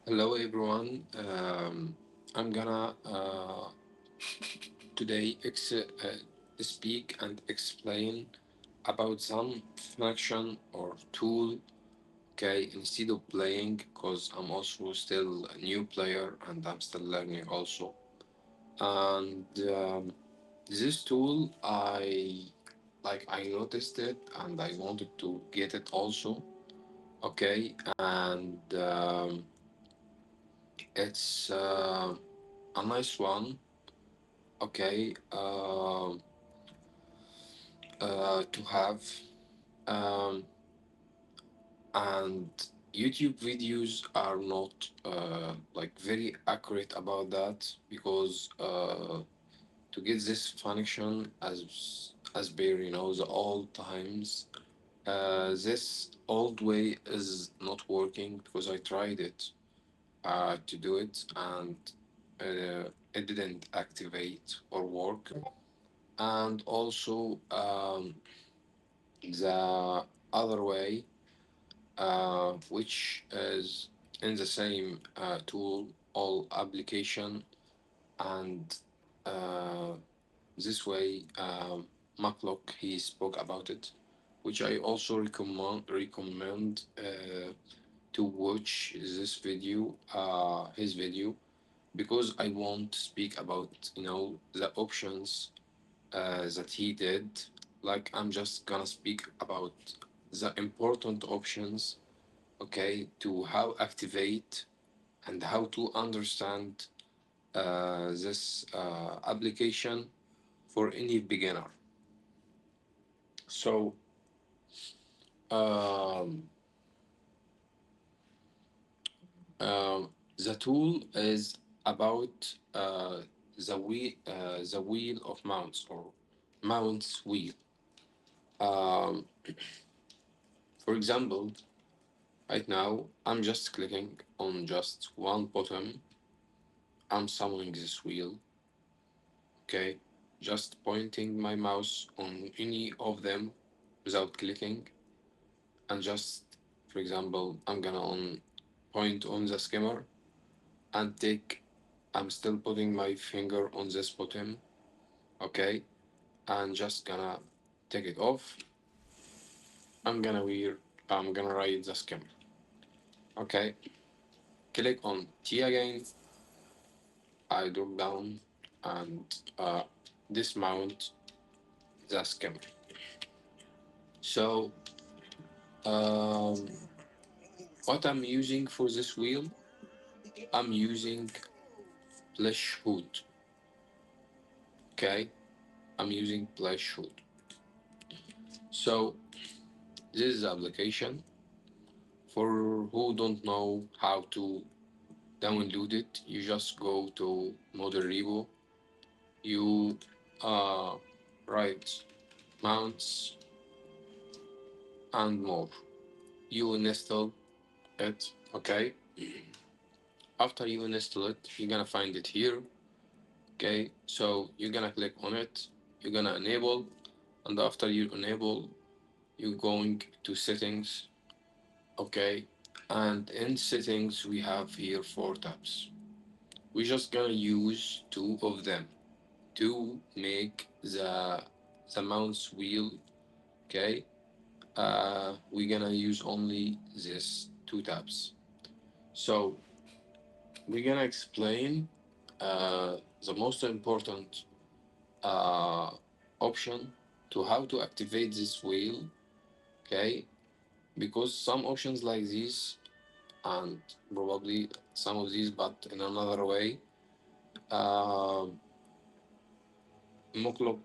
Hello everyone. I'm gonna today speak and explain about some function or tool. Okay, instead of playing, because I'm also still a new player and I'm still learning also. And this tool, I noticed it and I wanted to get it also. Okay, and it's a nice one. Okay, to have, um, and YouTube videos are not very accurate about that because to get this function as per the old times, this old way is not working because I tried it to do it and it didn't activate or work. And also the other way, which is in the same tool, all application, and uh, this way, Matlock he spoke about it, which I also recommend to watch this video, his video, because I want to speak about the options that he did. Like I'm just gonna speak about the important options, okay, to how activate and how to understand this application for any beginner. So um, the tool is about the wheel of mounts or mounts wheel. Um, for example, right now I'm just clicking on just one button. I'm summoning this wheel. Okay, just pointing my mouse on any of them without clicking, and just, for example, I'm gonna on point on the skimmer and take. I'm still putting my finger on this button, okay, and just gonna take it off. I'm gonna wear. I'm gonna ride the skimmer, okay. Click on T again. I drop down and dismount the skimmer. So um, what I'm using for this wheel, I'm using Blish HUD. Okay, I'm using Blish HUD. So this is the application. For who don't know how to download it, you just go to model repo. You uh, write mounts and more. You install it. Okay. After you install it, you're gonna find it here. Okay. So you're gonna click on it. You're gonna enable, and after you enable, you're going to settings. Okay, and in settings we have here four tabs. We're just gonna use two of them to make the mouse wheel. Okay, we're gonna use only this two tabs. So we're gonna explain the most important uh, option to how to activate this wheel. Okay, because some options like this and probably some of these, but in another way. Uh, Mukluk,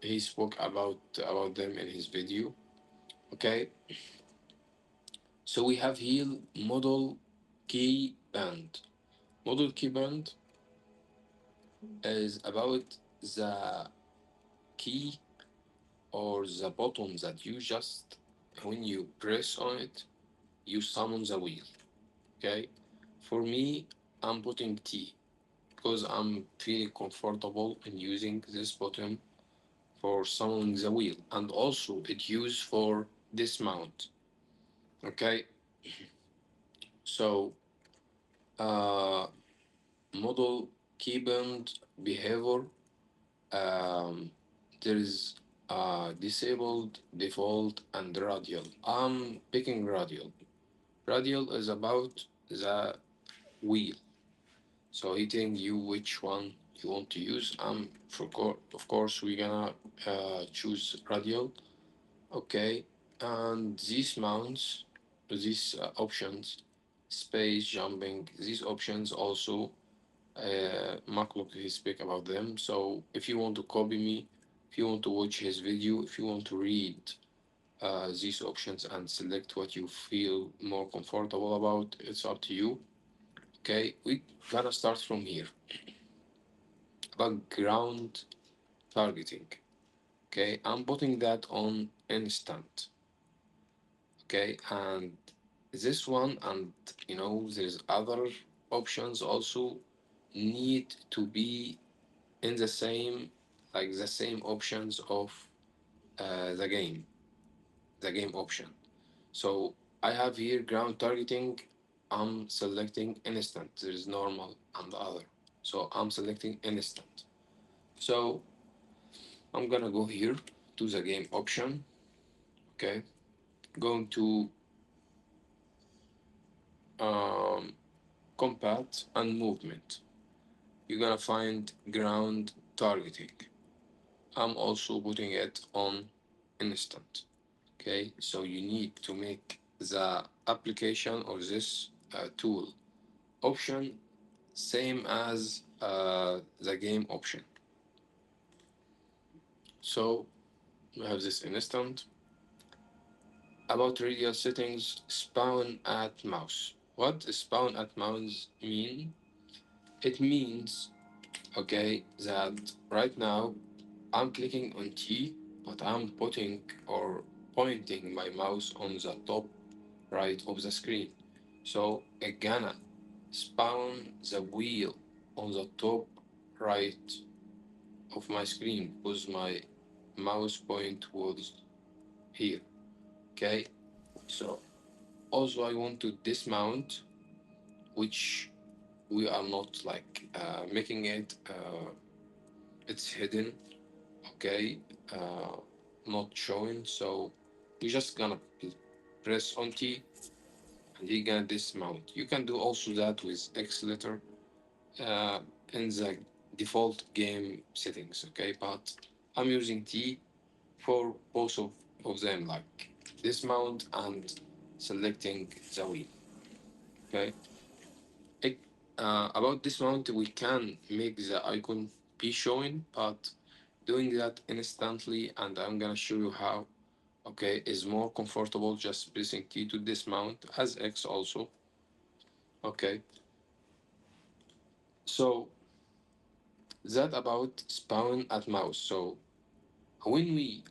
he spoke about them in his video. Okay, so we have here model key band. Model key band is about the key or the button that you just when you press on it, you summon the wheel. Okay, for me, I'm putting T. because I'm feeling comfortable in using this button for summoning the wheel, and also it used for dismount. Okay, so uh, model keyboard behavior. Um, there is disabled, default, and radial. I'm picking radial. Radial is about the wheel. So he telling you which one you want to use. Of course, we're gonna choose radial. Okay, and these mounts, these options, space jumping, these options also. Makluk he speak about them. So if you want to copy me, if you want to watch his video, if you want to read these options and select what you feel more comfortable about, it's up to you. Okay, we gotta start from here. Background targeting. Okay, I'm putting that on instant. Okay, and this one, and there's other options also need to be in the same, like the same options of the game option. So I have here ground targeting. I'm selecting instant. There is normal and other. So I'm selecting instant. So I'm gonna go here to the game option. Okay, going to um, combat and movement. You're gonna find ground targeting. I'm also putting it on instant. Okay, so you need to make the application or this tool option same as the game option. So we have this instant. About radial settings, spawn at mouse. What does spawn at mouse mean? It means, okay, that right now I'm clicking on T, but I'm putting or pointing my mouse on the top right of the screen. So it's gonna spawn the wheel on the top right of my screen because my mouse point was here. Okay, so also I want to dismount, which we are not like making it, it's hidden. Okay, uh, not showing. So we're just gonna press on T and you're gonna dismount. You can do also that with X letter uh, in the default game settings. Okay, but I'm using T for both of them, like dismount and selecting the wheel. Okay, it, about dismount, we can make the icon be showing, but doing that instantly, and I'm gonna show you how. Okay, is more comfortable just pressing T to dismount as X also. Okay, so that about spawn at mouse. So when we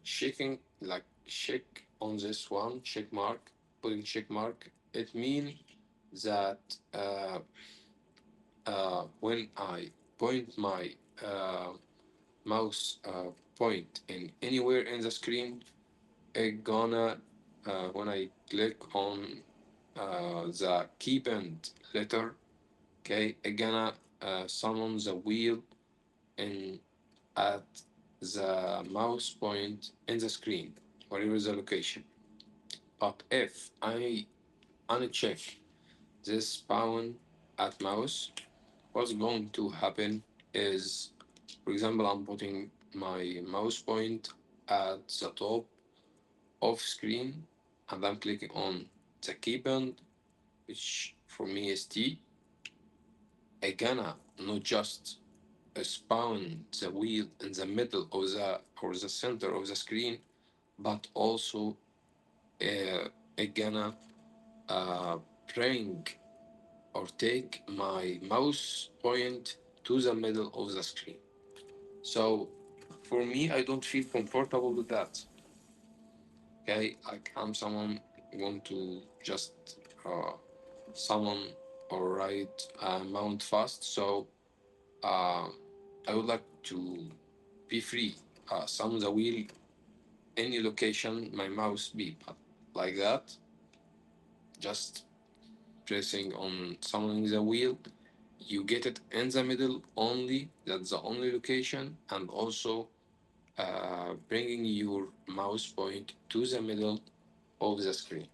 shaking, like check on this one, check mark, putting check mark, it means that when I point my mouse point in anywhere in the screen, it gonna when I click on the keybind letter, okay, it gonna summon the wheel in at the mouse point in the screen, whatever the location. But if I uncheck this spawn at mouse, what's going to happen is, for example, I'm putting my mouse point at the top of screen and I'm clicking on the keybind, which for me is T. I gonna not just spawn the wheel in the middle of the or the center of the screen, but also it gonna uh, bring or take my mouse point to the middle of the screen. So for me, I don't feel comfortable with that. Okay, like I'm someone want to just summon or write mount fast. So uh, I would like to be free. Some the wheel, any location my mouse be, but like that, just pressing on summoning the wheel, you get it in the middle only. That's the only location, and also bringing your mouse point to the middle of the screen.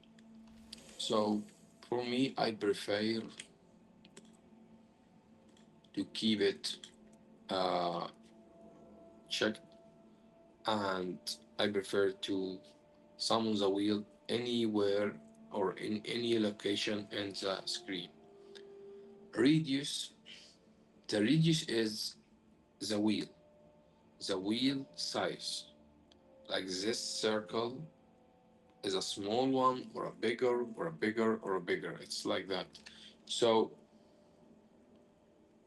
So for me, I prefer to keep it uh, checked, and I prefer to summon the wheel anywhere or in any location in the screen. Radius, the radius is the wheel size. Like this circle is a small one or a bigger or a bigger or a bigger. It's like that. So,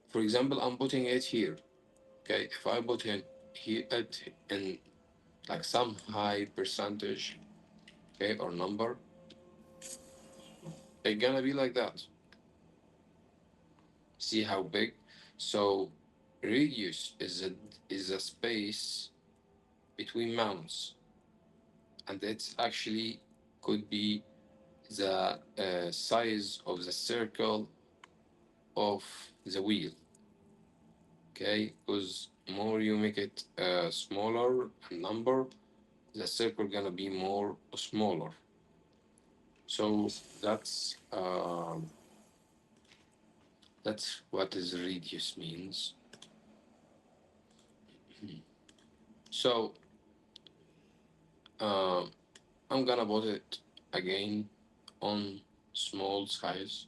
for example, I'm putting it here. Okay, if I put it in like some high percentage, okay, or number, it's gonna be like that. See how big? So radius is a space between mounts, and it's actually could be the size of the circle of the wheel. Okay, because more you make it smaller number, the circle gonna be more smaller. So that's what is radius means. So uh, I'm gonna put it again on small size.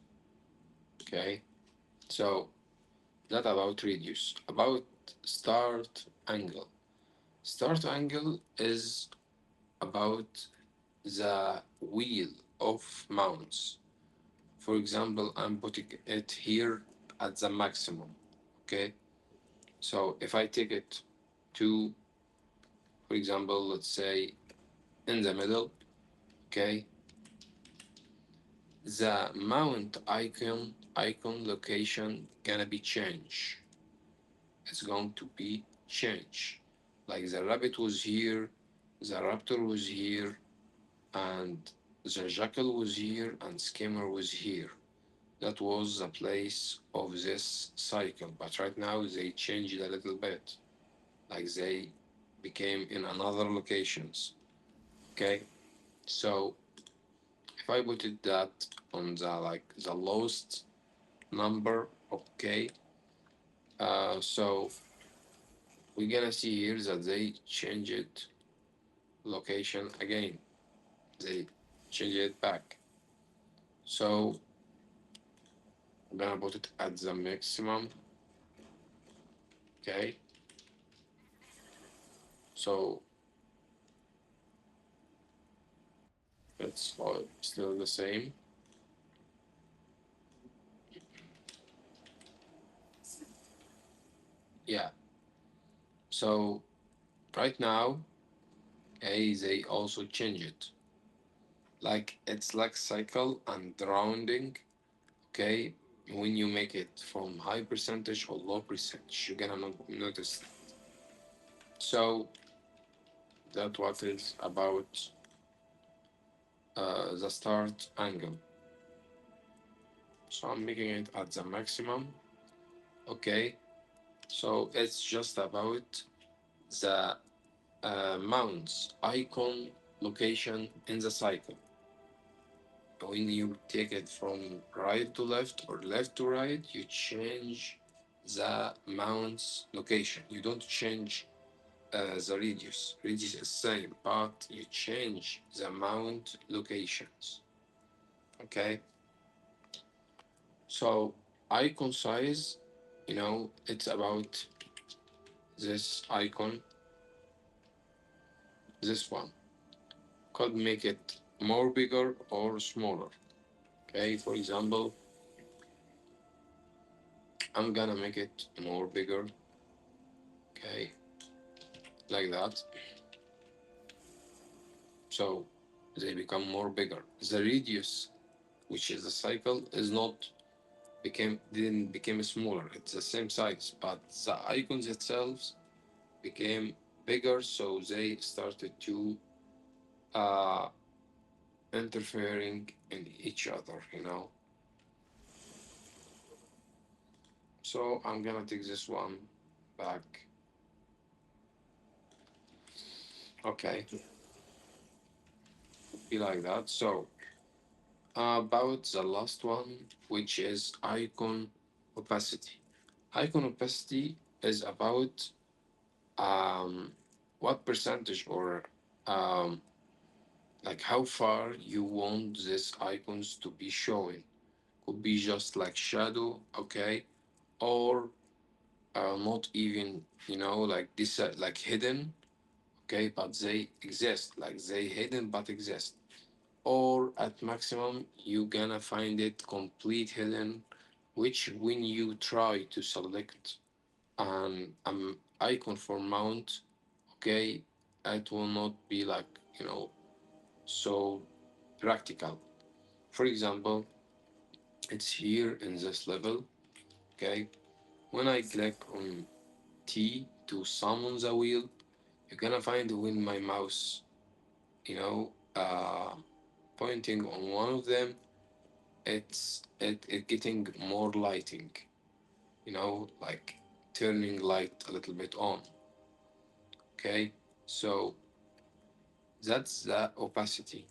Okay, so that about radius. About start angle. Start angle is about the wheel of mounts. For example, I'm putting it here at the maximum. Okay, so if I take it to, for example, let's say in the middle, okay, the mount icon location gonna be changed. It's going to be changed. Like the rabbit was here, the raptor was here, and the jackal was here, and skimmer was here. That was the place of this cycle. But right now they changed a little bit. Like they became in another locations. Okay. So if I put it that on the like the lowest number, okay. So we're gonna see here that they changed location again. They change it back. So I'm gonna put it at the maximum. Okay. So it's still the same. Yeah. So right now, okay, they also change it. Like it's like cycle and rounding. Okay. When you make it from high percentage or low percentage, you're gonna notice that. So that what is about the start angle. So I'm making it at the maximum. Okay, so it's just about the mounts icon location in the cycle. When you take it from right to left or left to right, you change the mounts location. You don't change the radius. Radius is same, but you change the mount locations. Okay, so icon size, it's about this icon, this one. Could make it more bigger or smaller. Okay, for example, I'm gonna make it more bigger. Okay, like that. So they become more bigger. The radius, which is the cycle, is not became smaller. It's the same size, but the icons itself became bigger, so they started to uh interfering in each other, you know. So I'm gonna take this one back. Okay, be like that. So about the last one, which is icon opacity. Icon opacity is about um what percentage or um like how far you want these icons to be showing. Could be just like shadow, okay, or not even, you know, like this, like hidden, okay, but they exist, like they hidden but exist. Or at maximum, you gonna find it complete hidden, which when you try to select an icon for mount, okay, it will not be like, you know, so practical. For example, it's here in this level, okay. When I click on T to summon the wheel, you're gonna find when my mouse, you know, pointing on one of them, it getting more lighting, you know, like turning light a little bit on. Okay, so that's the opacity.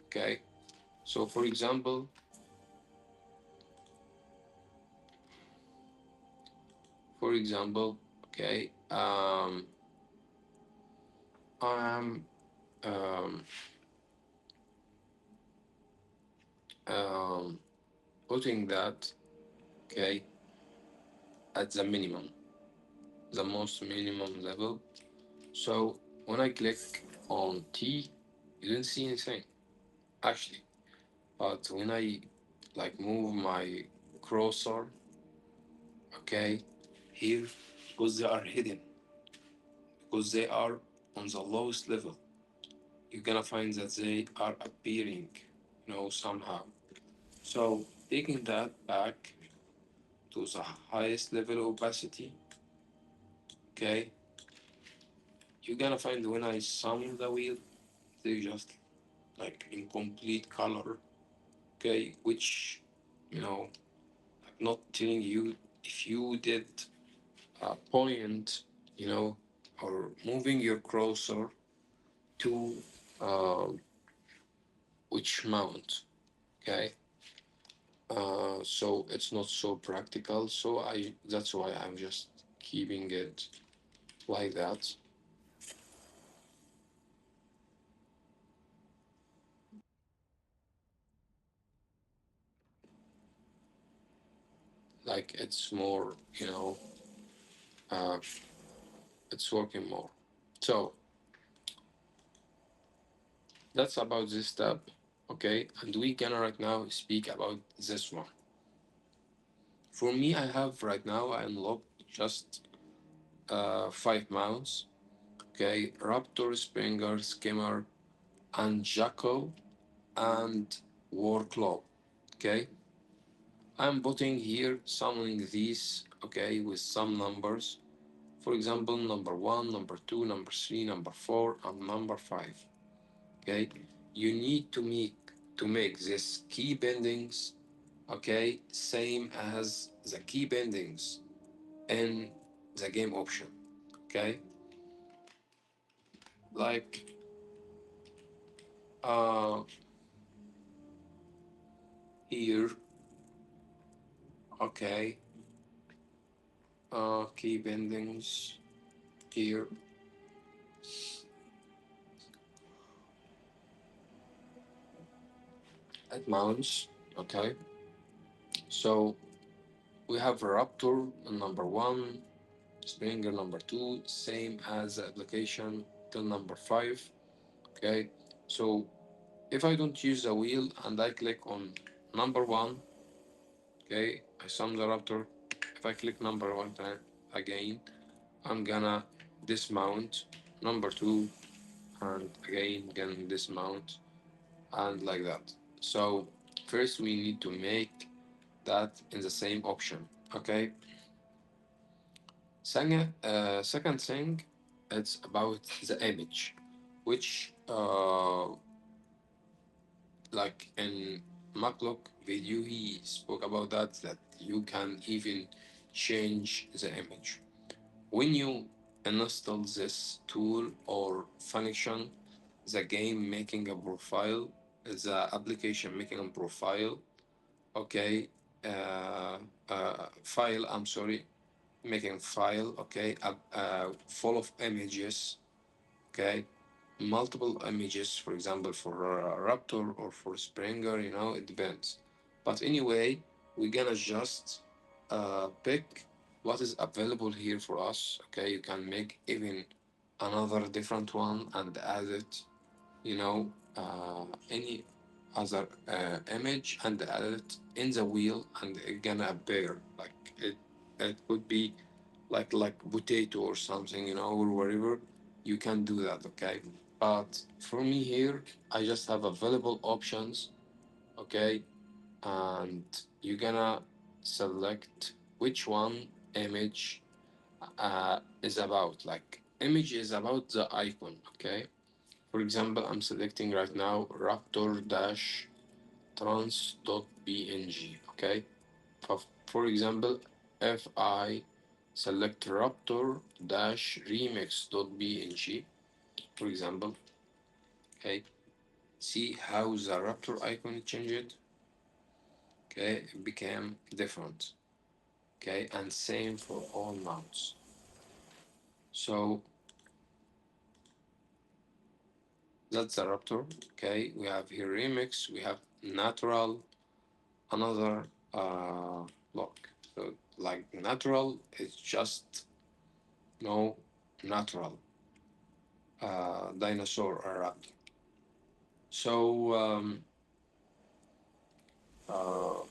Okay, so for example, okay, I'm um, um, putting that, okay, at the minimum, the most minimum level. So when I click on T, you don't see anything actually. But when I like move my cursor, okay, here, because they are hidden, because they are on the lowest level, you're gonna find that they are appearing, you know, somehow. So taking that back to the highest level opacity, okay, you're gonna find when I summon the wheel, they just like in complete color, okay, which, you know, I'm not telling you if you did a point, you know, or moving your cursor to uh, which mount, okay. So it's not so practical, so I that's why I'm just keeping it like that. Like it's more, you know, uh, it's working more. So that's about this step, okay. And we can right now speak about this one. For me, I have right now I unlocked just five mounts, okay. Raptor, Springer, Skimmer, and Jacko, and Warclaw, okay. I'm putting here summoning these, okay, with some numbers. For example, number one, number two, number three, number four, and number five. Okay, you need to make this key bendings, okay, same as the key bendings in the game option. Okay, like uh here, okay, key bendings here at mounts. Okay, so we have Raptor number one, Springer number two, same as the application till number five. Okay, so if I don't use the wheel and I click on number one, okay, I sum the Raptor. If I click number one time again, I'm gonna dismount number two, and again gonna dismount, and like that. So first we need to make that in the same option. Okay. Second thing, it's about the image, which like in Maclock video, he spoke about that you can even change the image. When you install this tool or function, the game making a profile, the application making a profile, okay, file, I'm sorry, making file, okay, full of images, okay, multiple images, for example, for a raptor or for springer, it depends. But anyway, we're gonna just pick what is available here for us. Okay, you can make even another different one and add it, any other image and add it in the wheel, and it gonna appear like it could be like potato or something, or whatever. You can do that, okay? But for me here, I just have available options, okay? And you're gonna select which one image is about. Like image is about the icon, okay? For example, I'm selecting right now raptor dash trans.png, okay? For example, if I select raptor dash remix.png, for example, okay, see how the raptor icon changed, okay, it became different, okay, and same for all mounts. So that's the raptor, okay. We have here remix, we have natural, another look. So like natural is just no natural dinosaur or raptor. So uh,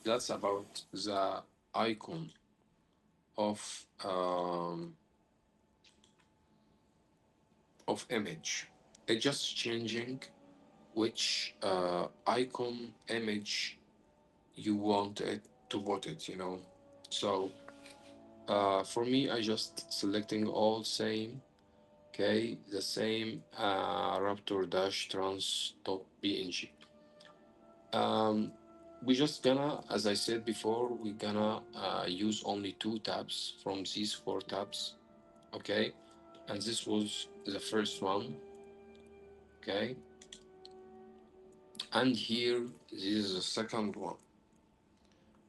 that's about the icon of image. It's just changing which icon image you want it to put it. So for me, I just selecting all same. Okay, the same raptor dash trans dot png. Um, we just gonna, as I said before, we're gonna use only two tabs from these four tabs, okay? And this was the first one, okay? And here, this is the second one.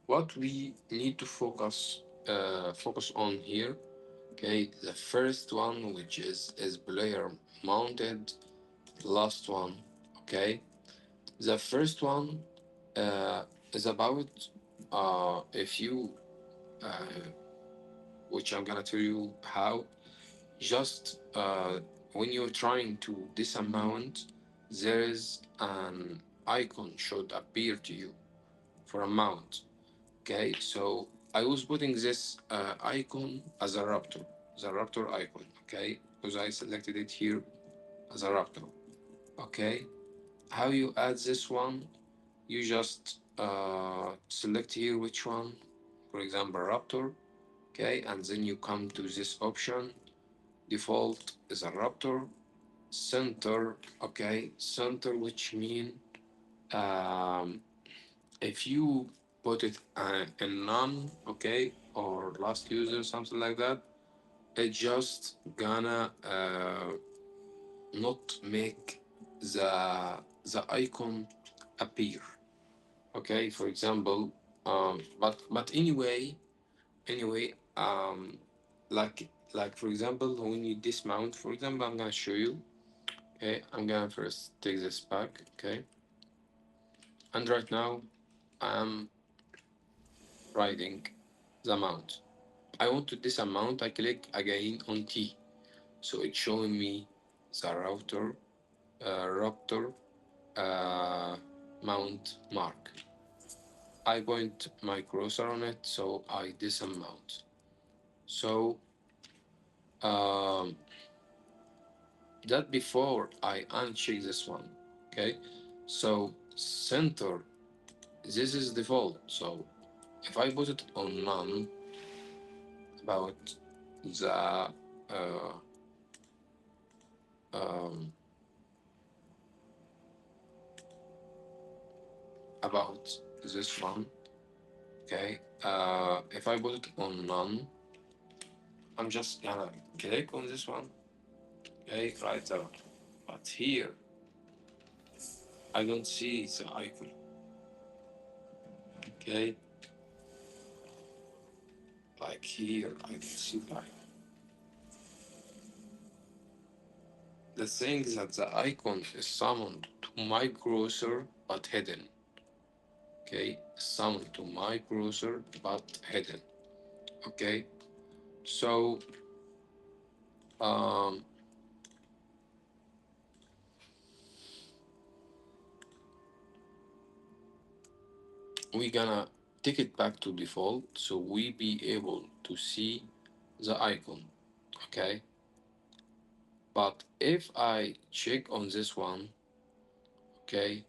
What we need to focus on here, okay? The first one, which is player mounted, last one, okay? The first one is about if you which I'm gonna tell you how. Just when you're trying to disamount, there is an icon should appear to you for a mount. Okay, so I was putting this icon as a raptor, the raptor icon. Okay, because I selected it here as a raptor. Okay, how you add this one? You just select here which one, for example, raptor. Okay, and then you come to this option. Default is a raptor. Center, okay, center, which mean um, if you put it in none, okay, or last user, something like that, it just gonna not make the icon appear. Okay, for example, but anyway, like for example, when you dismount, for example, I'm gonna show you. Okay, I'm gonna first take this back. Okay, and right now I'm riding the mount. I want to disamount. I click again on T, so it's showing me the raptor uh, mount mark. I point my cursor on it, so I disamount. So um, that before I uncheck this one. Okay, so center this is default. So if I put it on none about the um, about this one, okay. If I put it on none, I'm just gonna click on this one, okay, right there. But here I don't see the icon, okay. Like here, I don't see the icon. The thing is that the icon is summoned to my browser but hidden. Okay, summoned to my browser but hidden. Okay, so um, we gonna take it back to default so we be able to see the icon. Okay, but if I check on this one, okay,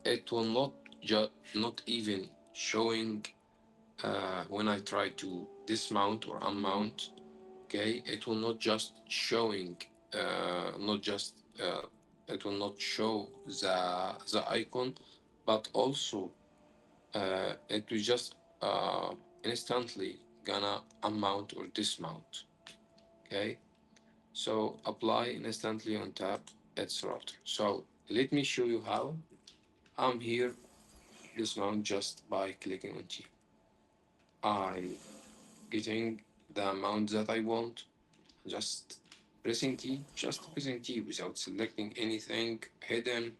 it will not even showing when I try to dismount or unmount. Okay, it will not just showing not just it will not show the icon, but also it will just instantly gonna unmount or dismount. Okay, so apply instantly on tap its router. So let me show you how. I'm here dismount just by clicking on T. I'm getting the amount that I want, just just pressing T without selecting anything hidden,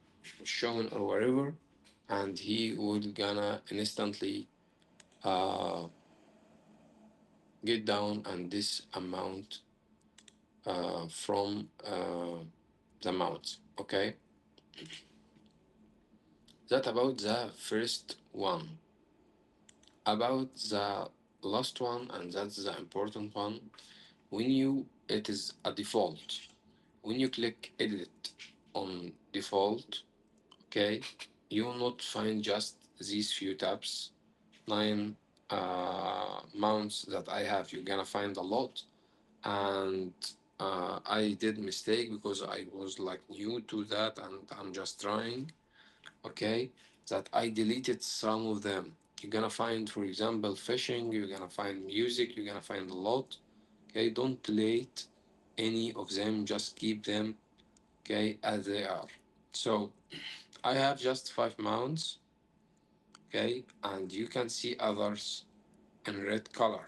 shown, or wherever, and he would gonna instantly uh, get down and this amount from the amount. Okay, that about the first one. About the last one, and that's the important one. When you it is a default. When you click edit on default, okay, you will not find just these few tabs, nine mounts that I have. You're gonna find a lot, and I did mistake because I was like new to that, and I'm just trying. Okay, that I deleted some of them. You're gonna find, for example, fishing. You're gonna find music. You're gonna find a lot. Okay, don't delete any of them. Just keep them, okay, as they are. So I have just five mounts, okay, and you can see others in red color.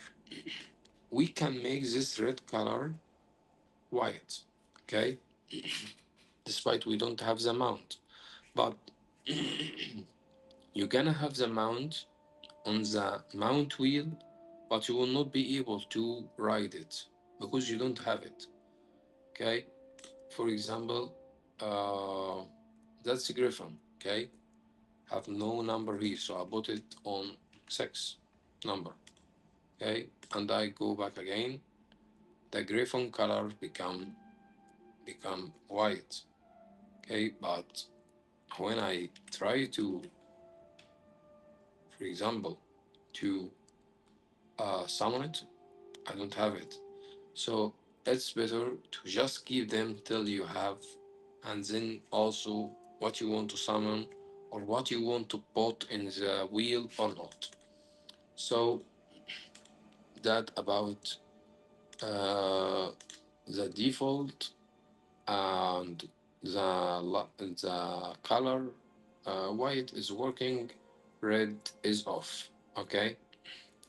We can make this red color white, okay, despite we don't have the mount, but you're gonna have the mount on the mount wheel, but you will not be able to ride it because you don't have it, okay. For example, uh, that's a Griffin, okay, have no number here, so I put it on 6 number, okay, and I go back again, the Griffon color become white, okay, but when I try to, for example, to summon it, I don't have it. So it's better to just keep them till you have, and then also what you want to summon or what you want to put in the wheel or not. So that about uh, the default and the color white is working, red is off. Okay,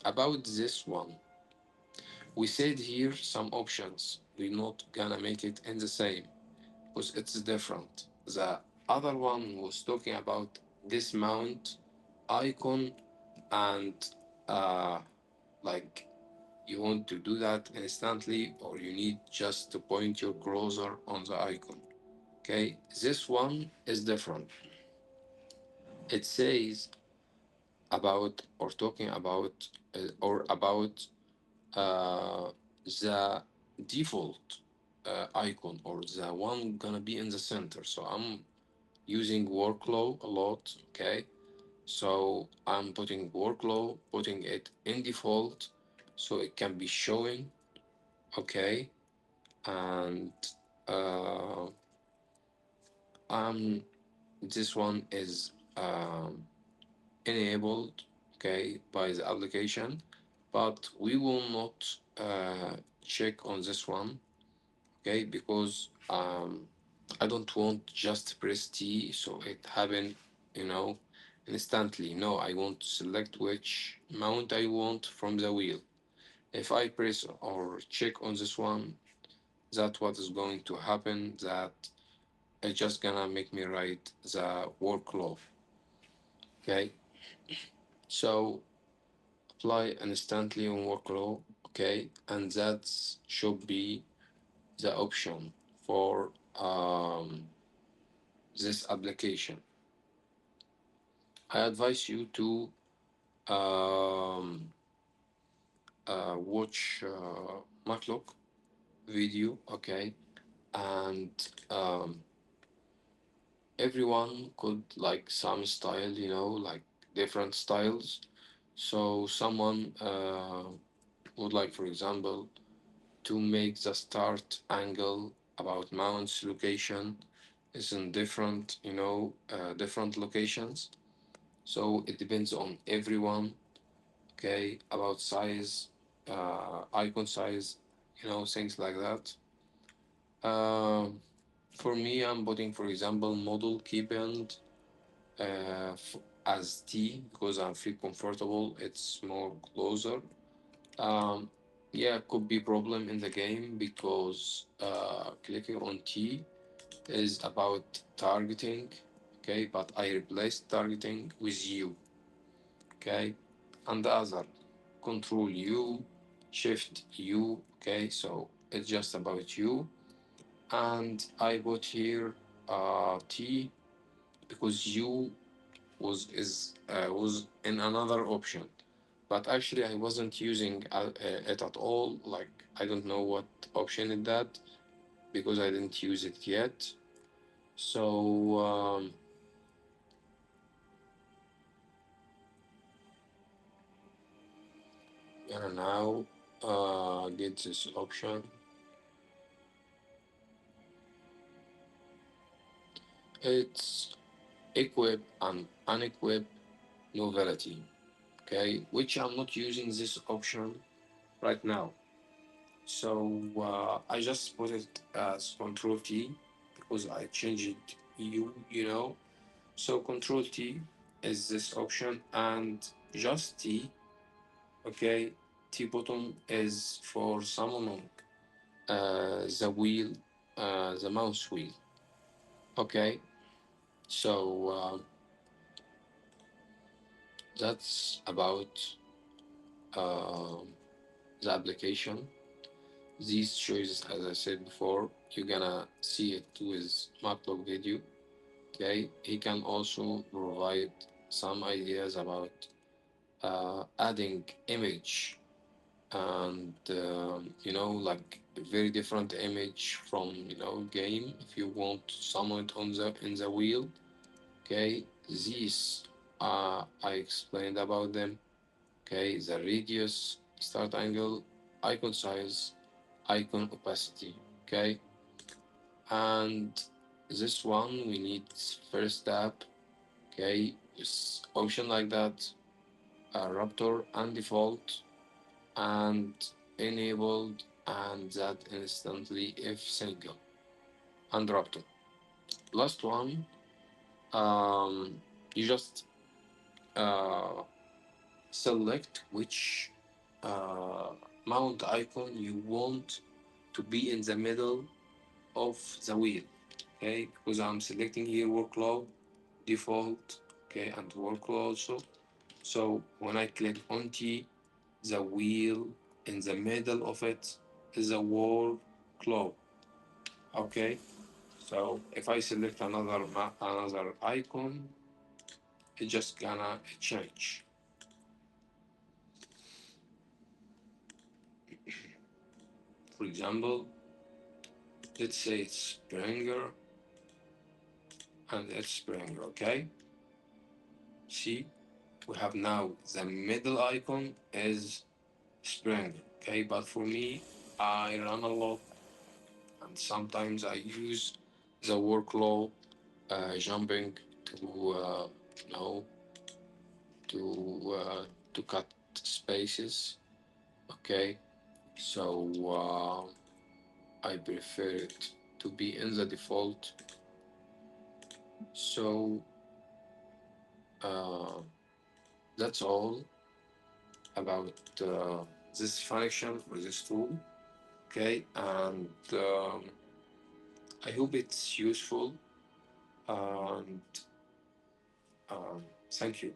about this one, we said here some options. We're not gonna make it in the same because it's different. The other one was talking about dismount icon and uh, like you want to do that instantly or you need just to point your cursor on the icon. Okay, this one is different. It says about or talking about or about uh, the default icon or the one gonna be in the center. So I'm using workflow a lot. Okay, So I'm putting workload, putting it in default so it can be showing. Okay. And uh, um, this one is enabled, okay, by the application, but we will not check on this one, okay, because I don't want just press T so it happen, you know, instantly. No, I want to select which mount I want from the wheel. If I press or check on this one, that's what is going to happen, that it's just gonna make me write the workload. Okay, so apply instantly on workload. Okay, and that should be the option for this application. I advise you to um, watch Matlock video. Okay, and everyone could like some style, like different styles. So someone would like, for example, to make the start angle about mount's location is in different, different locations. So it depends on everyone, okay, about size, icon size, things like that. Um, for me, I'm putting, for example, model keybind as T because I feel comfortable. It's more closer. Um, yeah, could be problem in the game because clicking on T is about targeting, okay, but I replaced targeting with U, okay, and the other Control U, Shift U, okay, so it's just about U, and I put here T because U was in another option, but actually I wasn't using it at all. Like I don't know what option is that because I didn't use it yet. So gonna now get this option. It's equip and unequip novelty. Okay, which I'm not using this option right now. So I just put it as Control T because I changed it you know. So Control T is this option and just T, okay. T button is for summoning the wheel, the mouse wheel, okay. So that's about uh, the application. These choices, as I said before, you're gonna see it with Matlock video. Okay, he can also provide some ideas about adding image and like a very different image from game if you want to summon it on the in the wheel. Okay, these I explained about them. Okay, the radius, start angle, icon size, icon opacity. Okay, and this one we need first tab. Okay, it's option like that, Raptor and default and enabled, and that instantly if single and Raptor. Last one, you just uh, select which uh, mount icon you want to be in the middle of the wheel. Okay, because I'm selecting here workload, default, okay, and workload also. So when I click on T, the wheel in the middle of it is a workload. Okay, so if I select another icon, it's just gonna change. For example, let's say it's Springer and it's Springer. Okay, see. we have now the middle icon is spring. Okay, but for me, I run a lot, and sometimes I use the workflow jumping to you know to to cut spaces. Okay, so I prefer it to be in the default. So uh, that's all about this function or this tool. Okay, and I hope it's useful, and thank you.